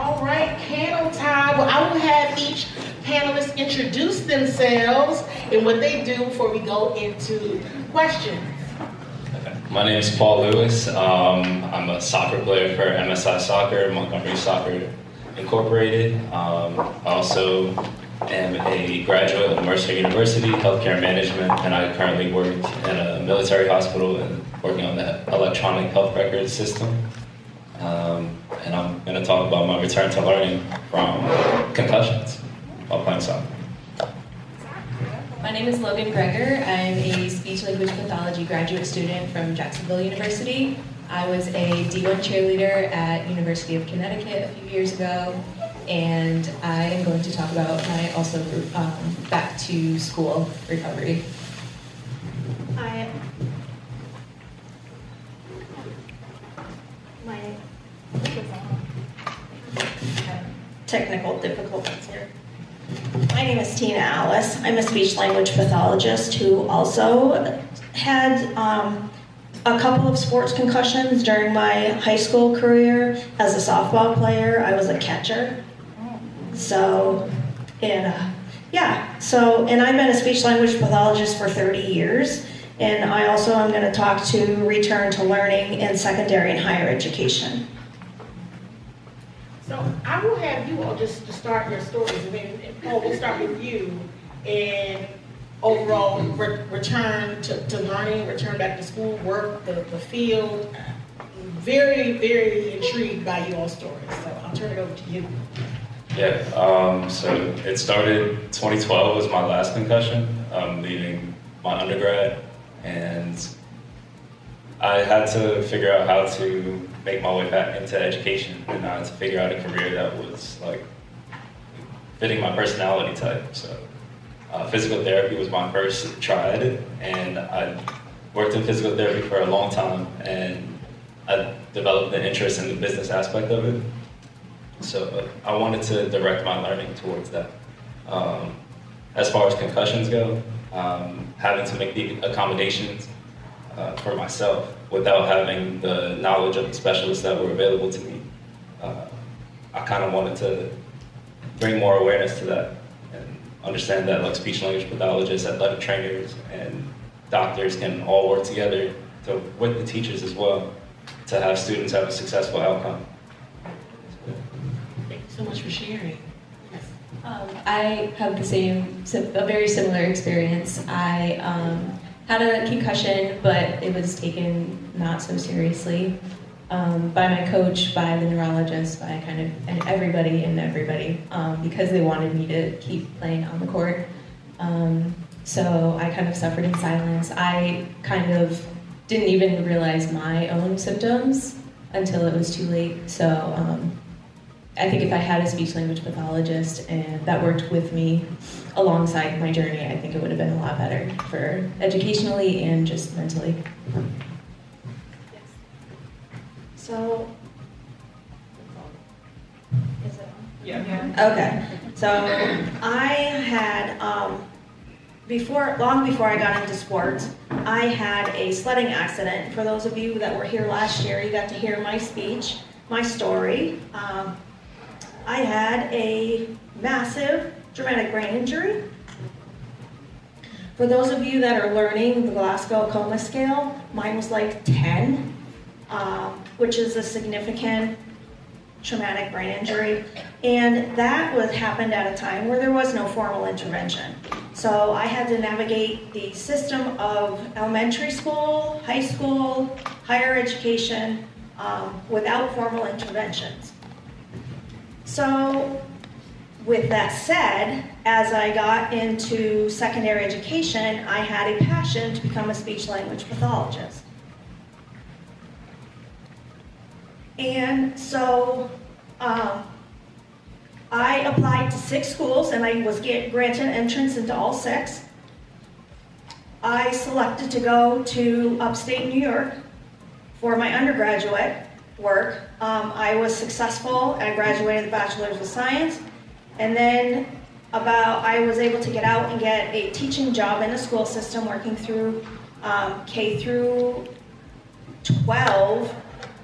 All right, panel time. Well, I will have each panelist introduce themselves and what they do before we go into questions. Okay. My name is Paul Lewis. I'm a soccer player for MSI Soccer, Montgomery Soccer Incorporated. I also am a graduate of Mercer University, healthcare management, and I currently work in a military hospital and working on the electronic health record system. And I'm going to talk about my return to learning from concussions while playing soccer. My name is Logan Greger. I'm a speech-language pathology graduate student from Jacksonville University. I was a D1 cheerleader at University of Connecticut a few years ago, and I am going to talk about my also back to school recovery. Technical difficulties here. My name is Tina Allis. I'm a speech-language pathologist who also had a couple of sports concussions during my high school career. As a softball player, I was a catcher. And I've been a speech-language pathologist for 30 years, and I also am going to talk to return to learning in secondary and higher education. So I will have you all just to start your stories. I mean, Paul, we'll start with you and overall return to learning, return back to school, work, the field. Very, very intrigued by you all's stories. So I'll turn it over to you. Yeah, so it started 2012 was my last concussion, leaving my undergrad, and I had to figure out how to make my way back into education, and I had to figure out a career that was like fitting my personality type. So physical therapy was my first try at it, and I worked in physical therapy for a long time, and I developed an interest in the business aspect of it. So I wanted to direct my learning towards that. As far as concussions go, having to make the accommodations for myself without having the knowledge of the specialists that were available to me, I kind of wanted to bring more awareness to that and understand that like speech-language pathologists, athletic trainers, and doctors can all work together with the teachers as well to have students have a successful outcome. Thank you so much for sharing. Yes. I have a very similar experience. I had a concussion, but it was taken not so seriously by my coach, by the neurologist, by and everybody, because they wanted me to keep playing on the court. So I kind of suffered in silence. I kind of didn't even realize my own symptoms until it was too late. So I think if I had a speech-language pathologist and that worked with me alongside my journey, I think it would have been a lot better for educationally and just mentally. Yes. So, is it on? Yeah. Okay. So I had, long before I got into sports, I had a sledding accident. For those of you that were here last year, you got to hear my speech, my story. I had a massive traumatic brain injury. For those of you that are learning the Glasgow Coma Scale, mine was like 10, which is a significant traumatic brain injury. And that happened at a time where there was no formal intervention. So I had to navigate the system of elementary school, high school, higher education, without formal interventions. So with that said, as I got into secondary education, I had a passion to become a speech-language pathologist. And so I applied to 6 schools, and I was granted entrance into all 6. I selected to go to upstate New York for my undergraduate work. I was successful. I graduated with a Bachelor's of Science, and then I was able to get out and get a teaching job in the school system, working through K through 12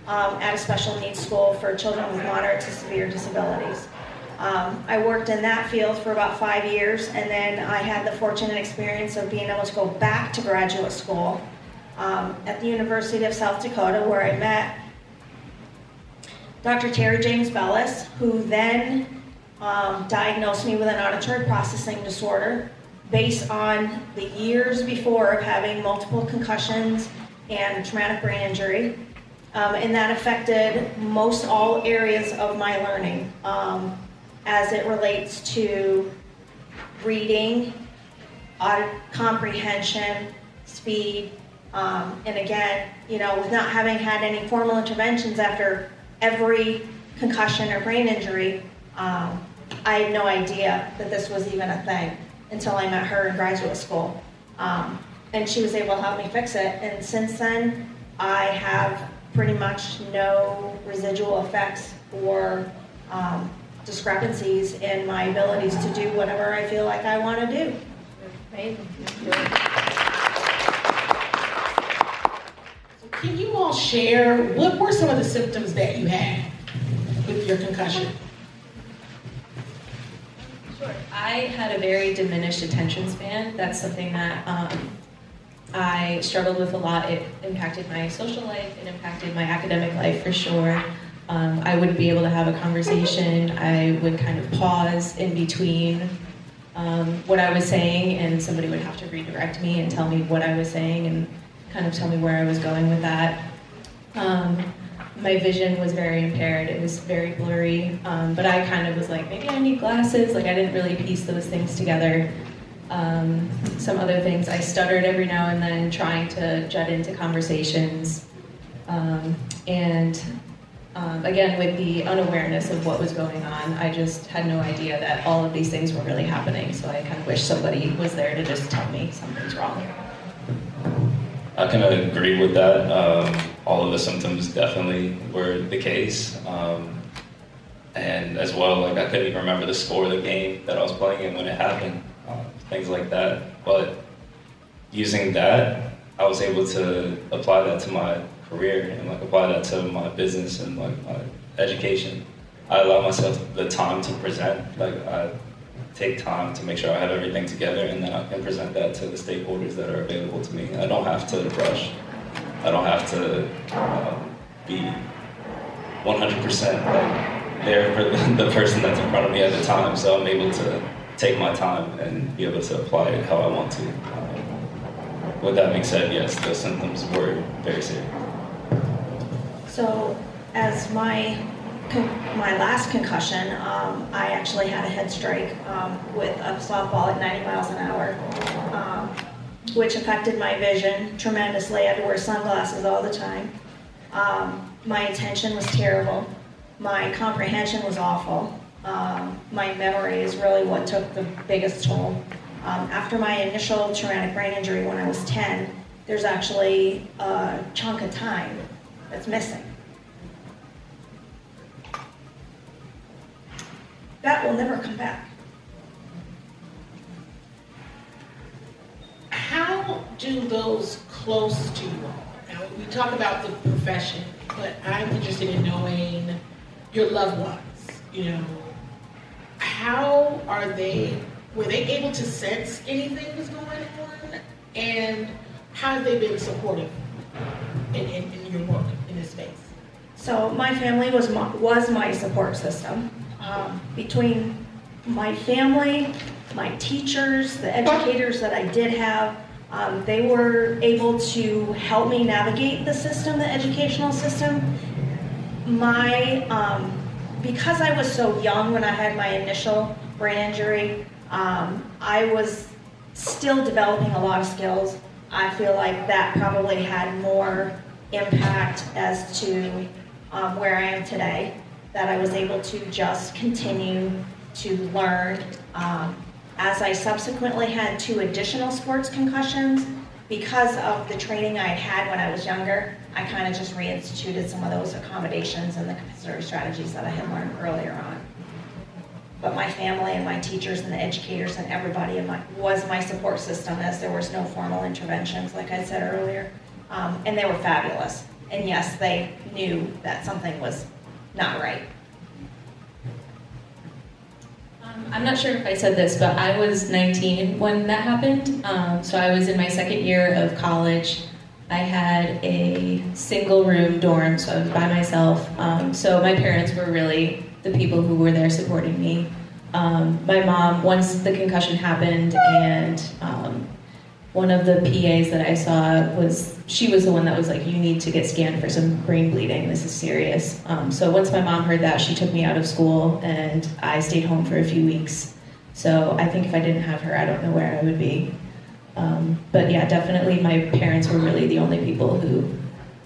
at a special needs school for children with moderate to severe disabilities. I worked in that field for about 5 years, and then I had the fortunate experience of being able to go back to graduate school at the University of South Dakota, where I met Dr. Terry James Bellis, who then diagnosed me with an auditory processing disorder based on the years before of having multiple concussions and traumatic brain injury. And that affected most all areas of my learning as it relates to reading, comprehension, speed, and again, you know, with not having had any formal interventions after every concussion or brain injury, I had no idea that this was even a thing until I met her in graduate school. And she was able to help me fix it. And since then, I have pretty much no residual effects or discrepancies in my abilities to do whatever I feel like I want to do. Amazing. So can you all share, what were some of the symptoms that you had with your concussion? Sure. I had a very diminished attention span. That's something that I struggled with a lot. It impacted my social life, it impacted my academic life for sure. I wouldn't be able to have a conversation. I would kind of pause in between what I was saying, and somebody would have to redirect me and tell me what I was saying and kind of tell me where I was going with that. My vision was very impaired. It was very blurry, but I kind of was like, maybe I need glasses. Like, I didn't really piece those things together. Some other things, I stuttered every now and then trying to jut into conversations. Again, with the unawareness of what was going on, I just had no idea that all of these things were really happening. So I kind of wish somebody was there to just tell me something's wrong. I can agree with that. All of the symptoms definitely were the case. And as well, like, I couldn't even remember the score of the game that I was playing and when it happened, things like that. But using that, I was able to apply that to my career and like apply that to my business and like my education. I allow myself the time to present. Like, I take time to make sure I have everything together, and then I can present that to the stakeholders that are available to me. I don't have to rush. I don't have to be 100% like there for the person that's in front of me at the time. So I'm able to take my time and be able to apply it how I want to. With that being said, yes, those symptoms were very serious. So, as my last concussion, I actually had a head strike with a softball at 90 miles an hour, which affected my vision tremendously. I had to wear sunglasses all the time. My attention was terrible. My comprehension was awful. My memory is really what took the biggest toll. After my initial traumatic brain injury when I was 10, there's actually a chunk of time that's missing. That will never come back. How do those close to you all? Now, we talk about the profession, but I'm interested in knowing your loved ones. You know, how are they? Were they able to sense anything was going on? And how have they been supportive in your work in this space? So my family was my support system. Between my family, my teachers, the educators that I did have, they were able to help me navigate the system, the educational system. Because I was so young when I had my initial brain injury, I was still developing a lot of skills. I feel like that probably had more impact as to where I am today, that I was able to just continue to learn. As I subsequently had 2 additional sports concussions, because of the training I had when I was younger, I kind of just reinstituted some of those accommodations and the compensatory strategies that I had learned earlier on. But my family and my teachers and the educators and everybody was my support system, as there was no formal interventions, like I said earlier. And they were fabulous. And yes, they knew that something was not right. I'm not sure if I said this, but I was 19 when that happened. So I was in my second year of college. I had a single room dorm, so I was by myself. So my parents were really the people who were there supporting me. My mom, once the concussion happened and one of the PAs that I saw she was the one that was like, you need to get scanned for some brain bleeding, this is serious. So once my mom heard that, she took me out of school and I stayed home for a few weeks. So I think if I didn't have her, I don't know where I would be. But yeah, definitely my parents were really the only people who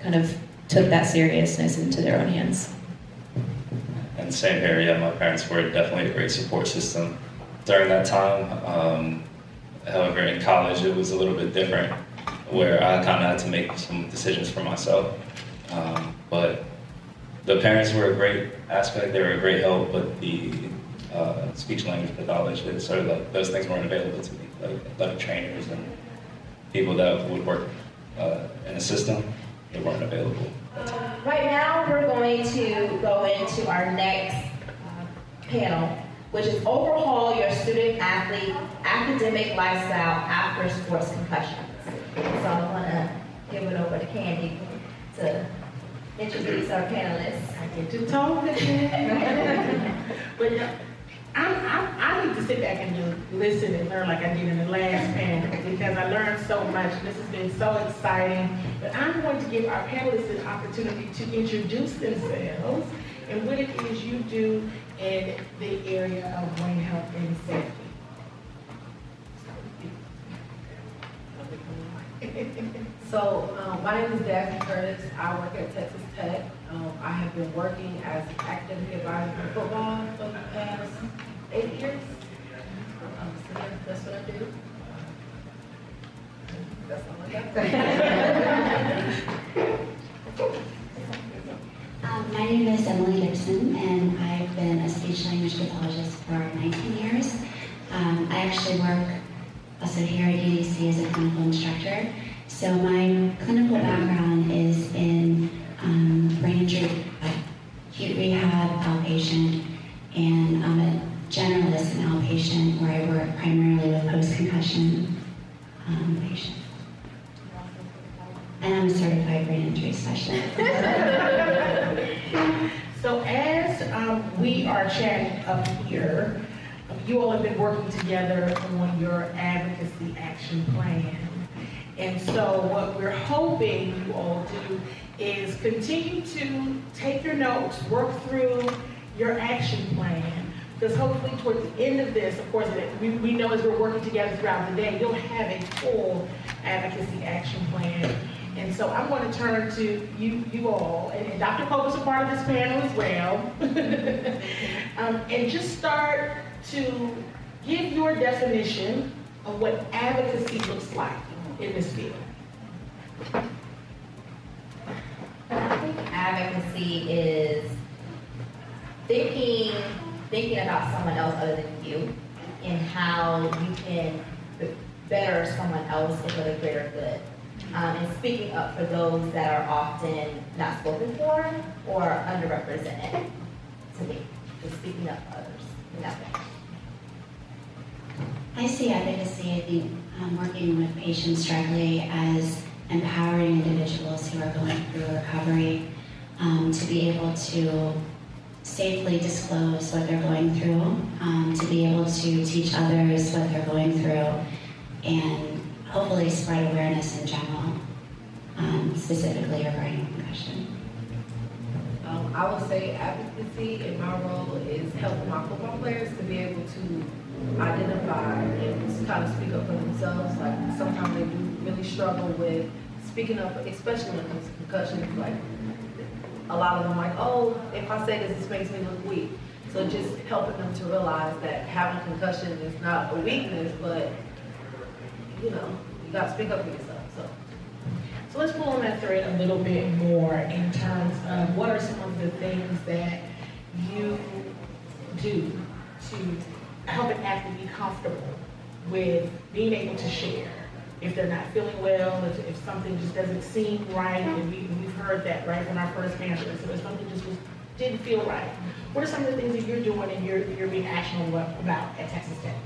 kind of took that seriousness into their own hands. And same here, yeah, my parents were definitely a great support system during that time. However, in college, it was a little bit different, where I kind of had to make some decisions for myself. But the parents were a great aspect, they were a great help, but the speech language pathology, sort of like, those things weren't available to me. Like a lot of trainers and people that would work in the system, they weren't available. Right now, we're going to go into our next panel, which is overhaul your student-athlete academic lifestyle after sports concussions. So I'm going to give it over to Candi to introduce our panelists. I get to talk. But yeah, I need to sit back and just listen and learn like I did in the last panel, because I learned so much. This has been so exciting. But I'm going to give our panelists an opportunity to introduce themselves and what it is you do in the area of brain health and safety. So, my name is Dasnii Curtis. I work at Texas Tech. I have been working as an academic advisor for football for the past 8 years. So yeah, that's what I do. That's all I got. My name is Emily Gibson, and I've been a speech language pathologist for 19 years. I actually work also here at UDC as a clinical instructor. So my clinical background is in brain injury, acute rehab, outpatient, and I'm a generalist in outpatient where I work primarily with post-concussion patients. And I'm a certified brain injury specialist. So as we are chatting up here, you all have been working together on your advocacy action plan. And so what we're hoping you all do is continue to take your notes, work through your action plan, because hopefully towards the end of this, of course, we know as we're working together throughout the day, you'll have a full advocacy action plan. And so I'm going to turn to you all, and Dr. Pope is a part of this panel as well, and just start to give your definition of what advocacy looks like in this field. I think advocacy is thinking about someone else other than you and how you can better someone else and for the greater good. And speaking up for those that are often not spoken for or underrepresented, to me, just speaking up for others in that way. I see advocacy, I think, working with patients directly as empowering individuals who are going through recovery to be able to safely disclose what they're going through, to be able to teach others what they're going through, and hopefully spread awareness in general, specifically regarding concussion. I would say advocacy in my role is helping my football players to be able to identify and kind of speak up for themselves. Like sometimes they do really struggle with speaking up, especially when it comes to concussions. Like a lot of them like, oh, if I say this makes me look weak. So just helping them to realize that having a concussion is not a weakness, but you know, you got to speak up for yourself. So let's pull on that thread a little bit more in terms of what are some of the things that you do to help an athlete be comfortable with being able to share if they're not feeling well, if something just doesn't seem right. And we've heard that, right, from our first panelist. So if something just didn't feel right. What are some of the things that you're doing and you're being actionable about at Texas Tech?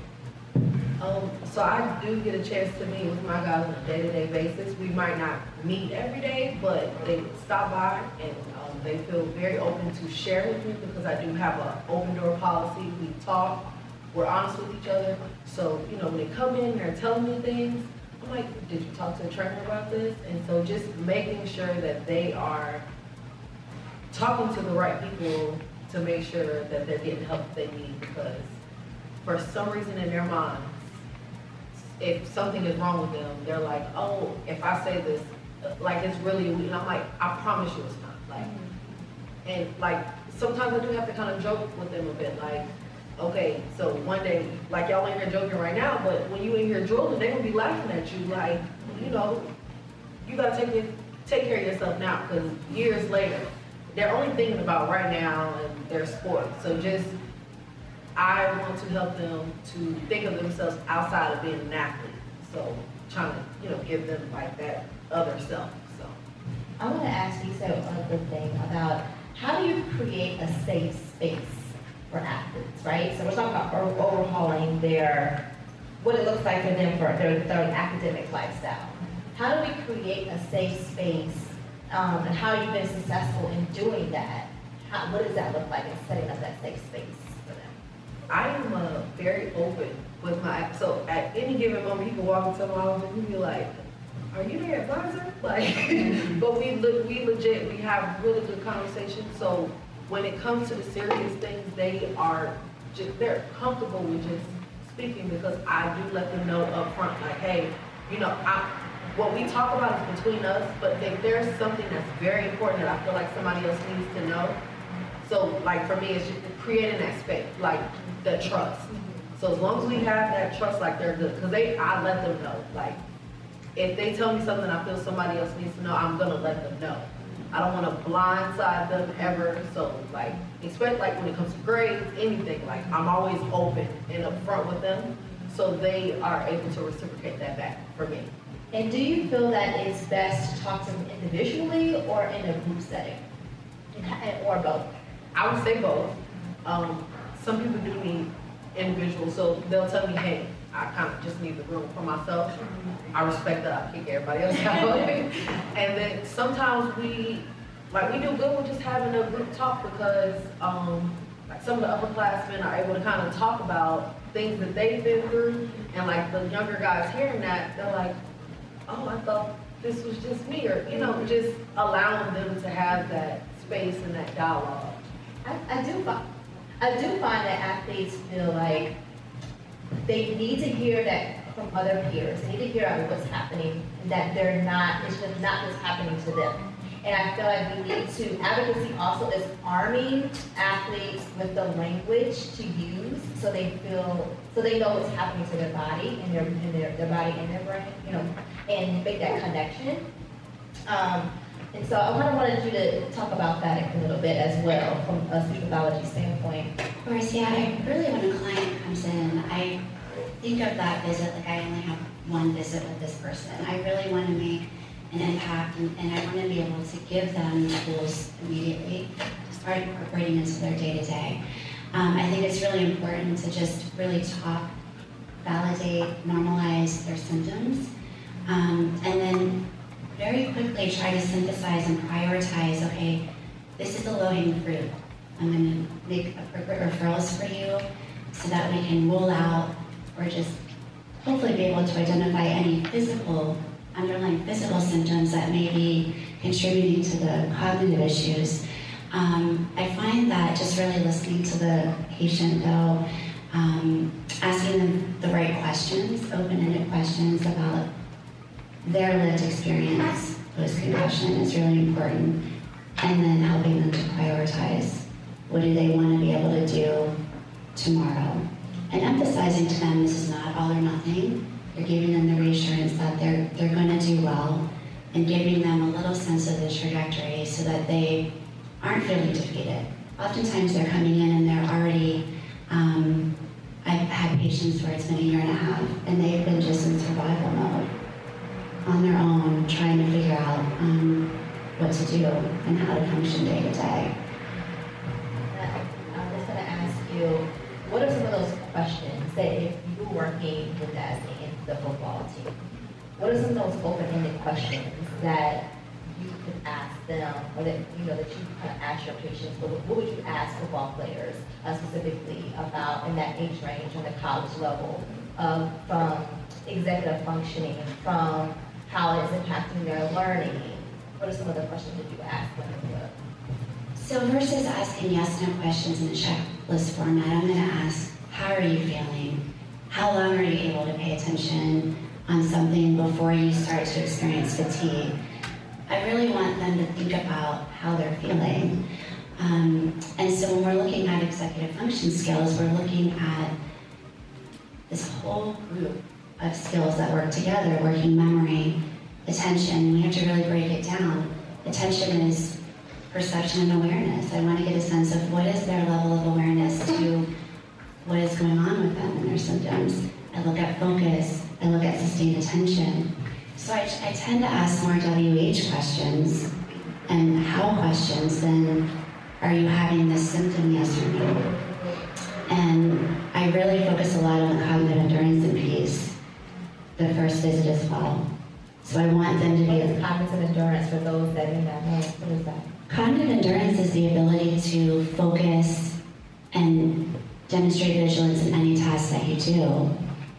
So I do get a chance to meet with my guys on a day-to-day basis. We might not meet every day, but they stop by and they feel very open to share with me because I do have an open door policy. We talk, we're honest with each other. So, you know, when they come in, they're telling me things. I'm like, did you talk to a trainer about this? And so just making sure that they are talking to the right people to make sure that they're getting help they need, because for some reason in their minds, if something is wrong with them, they're like, oh, if I say this, like it's really weak. And I'm like, I promise you it's not. Like, and like sometimes I do have to kind of joke with them a bit, like, okay, so one day, like y'all ain't here joking right now, but when you in here drooling, they're gonna be laughing at you, like, you know, you gotta take care of yourself now, because years later, they're only thinking about right now and their sport. So just, I want to help them to think of themselves outside of being an athlete. So trying to, you know, give them like that other self, so. I want to ask you another thing about how do you create a safe space for athletes, right? So we're talking about overhauling what it looks like for them for their academic lifestyle. How do we create a safe space, and how have you been successful in doing that? What does that look like in setting up that safe space for them? I am very open with so at any given moment, you can walk into my office and you be like, are you the advisor? Like, but we legit, we have really good conversations. So when it comes to the serious things, they're comfortable with just speaking, because I do let them know up front, like, hey, you know, what we talk about is between us, but if there's something that's very important that I feel like somebody else needs to know, so like for me, it's just creating that space, like the trust. So as long as we have that trust, like they're good, because I let them know, like, if they tell me something I feel somebody else needs to know, I'm gonna let them know. I don't want to blindside them ever. So like, especially like when it comes to grades, anything, like I'm always open and upfront with them, so they are able to reciprocate that back for me. And do you feel that it's best to talk to them individually or in a group setting, or both? I would say both. Some people do need individuals, so they'll tell me, hey, I kind of just need the room for myself. I respect that. I kick everybody else out. And then sometimes we do good with just having a group talk, because like some of the upperclassmen are able to kind of talk about things that they've been through, and like the younger guys hearing that, they're like, oh, I thought this was just me, or you know, just allowing them to have that space and that dialogue. I do find that athletes feel like they need to hear that from other peers. They need to hear about what's happening, and that it's just not what's happening to them. And I feel like we need to, advocacy also is arming athletes with the language to use, so they know what's happening to their body and their body and their brain, you know, and make that connection. And so I kind of wanted you to talk about that a little bit as well from a speech pathology standpoint. Of course, yeah, really when a client comes in, I think of that visit like I only have one visit with this person. I really want to make an impact, and I want to be able to give them the tools immediately to start incorporating into their day-to-day. I think it's really important to just really talk, validate, normalize their symptoms, and then very quickly try to synthesize and prioritize, okay, this is the low-hanging fruit. I'm going to make appropriate referrals for you so that we can rule out or just hopefully be able to identify any underlying physical symptoms that may be contributing to the cognitive issues. I find that just really listening to the patient, though, asking them the right questions, open-ended questions about their lived experience post-concussion is really important, and then helping them to prioritize what do they want to be able to do tomorrow. And emphasizing to them this is not all or nothing. You're giving them the reassurance that they're going to do well, and giving them a little sense of the trajectory so that they aren't feeling defeated. Oftentimes they're coming in and they're already, I've had patients where it's been a year and a half and they've been just in survival mode on their own, trying to figure out what to do and how to function day to day. I'm just going to ask you, what are some of those questions that if you were working with Dasnii and the football team, what are some of those open-ended questions that you could ask them, or that you kind of ask your patients? What would you ask football players specifically about in that age range on the college level, from executive functioning, from how it's impacting their learning? What are some of the questions that you ask them? So versus asking yes/no questions in a checklist format, I'm going to ask, how are you feeling? How long are you able to pay attention on something before you start to experience fatigue? I really want them to think about how they're feeling. And so when we're looking at executive function skills, we're looking at this whole group of skills that work together, working memory, attention. We have to really break it down. Attention is perception and awareness. I want to get a sense of what is their level of awareness to what is going on with them and their symptoms. I look at focus, I look at sustained attention. So I tend to ask more WH questions and how questions than are you having this symptom, yes or no? And I really focus a lot on the cognitive endurance piece the first visit as well. So I want them to be... What is cognitive endurance for those that may not know? What is that? Cognitive endurance is the ability to focus and demonstrate vigilance in any task that you do.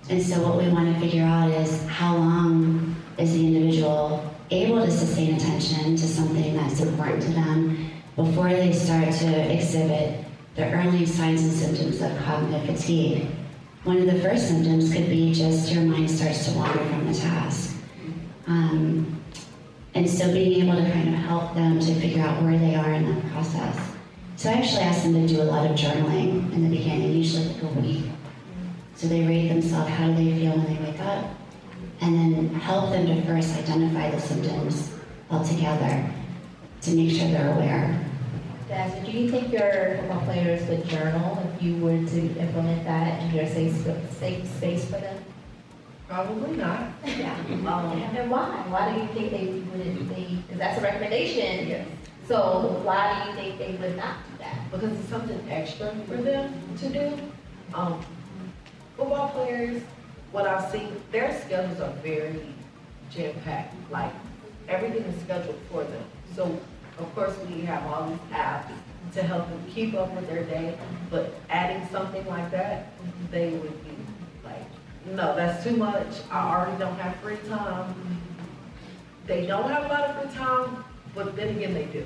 And so what we want to figure out is how long is the individual able to sustain attention to something that's important to them before they start to exhibit the early signs and symptoms of cognitive fatigue. One of the first symptoms could be just your mind starts to wander from the task. And so being able to kind of help them to figure out where they are in that process. So I actually ask them to do a lot of journaling in the beginning, usually like a week. So they rate themselves, how do they feel when they wake up? And then help them to first identify the symptoms altogether to make sure they're aware. Dasnii, do you think your football players would journal if you were to implement that in your safe space for them? Probably not. Yeah. And why? Why do you think they wouldn't? Because that's a recommendation. Yes. So why do you think they would not do that? Because it's something extra for them to do. Football players, what I've seen, their schedules are very jam-packed. Like, everything is scheduled for them. So, of course, we have all these apps to help them keep up with their day, but adding something like that, they would be like, no, that's too much. I already don't have free time. They don't have a lot of free time, but then again, they do.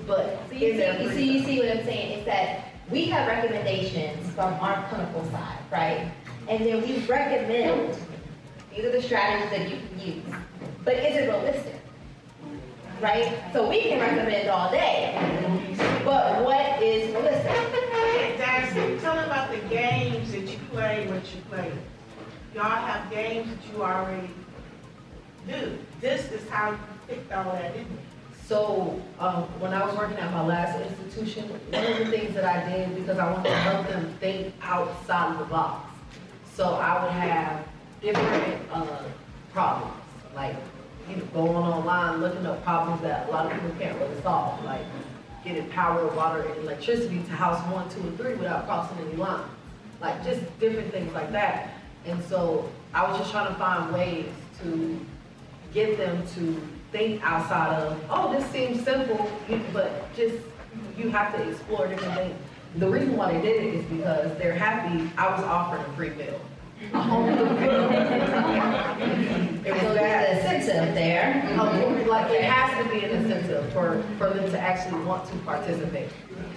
But So you see what I'm saying? Is that we have recommendations from our clinical side, right? And then we recommend, these are the strategies that you can use. But is it realistic? Right? So we can recommend all day, but what is realistic? Dasnii, tell them about the games that you play, what you play. Y'all have games that you already do. This is how you picked all that in. So when I was working at my last institution, one of the things that I did, because I wanted to help them think outside of the box. So I would have different problems, like going online, looking up problems that a lot of people can't really solve, like getting power, water, and electricity to house 1, 2, and 3 without crossing any lines. Like just different things like that. And so I was just trying to find ways to get them to think outside of, oh, this seems simple, but just, you have to explore different things. The reason why they did it is because they're happy I was offering a free meal. A home cooked meal. It was that incentive there. Like it has to be an incentive for them to actually want to participate.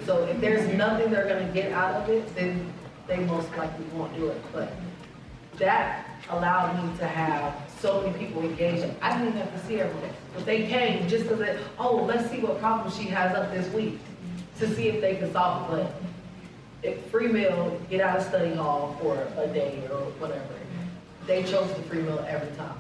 So if there's nothing they're gonna get out of it, then they most likely won't do it. But that allowed me to have so many people engaged. I didn't even have to see everyone, but they came just because let's see what problem she has up this week to see if they can solve it. But if free meal, get out of study hall for a day or whatever, they chose the free meal every time.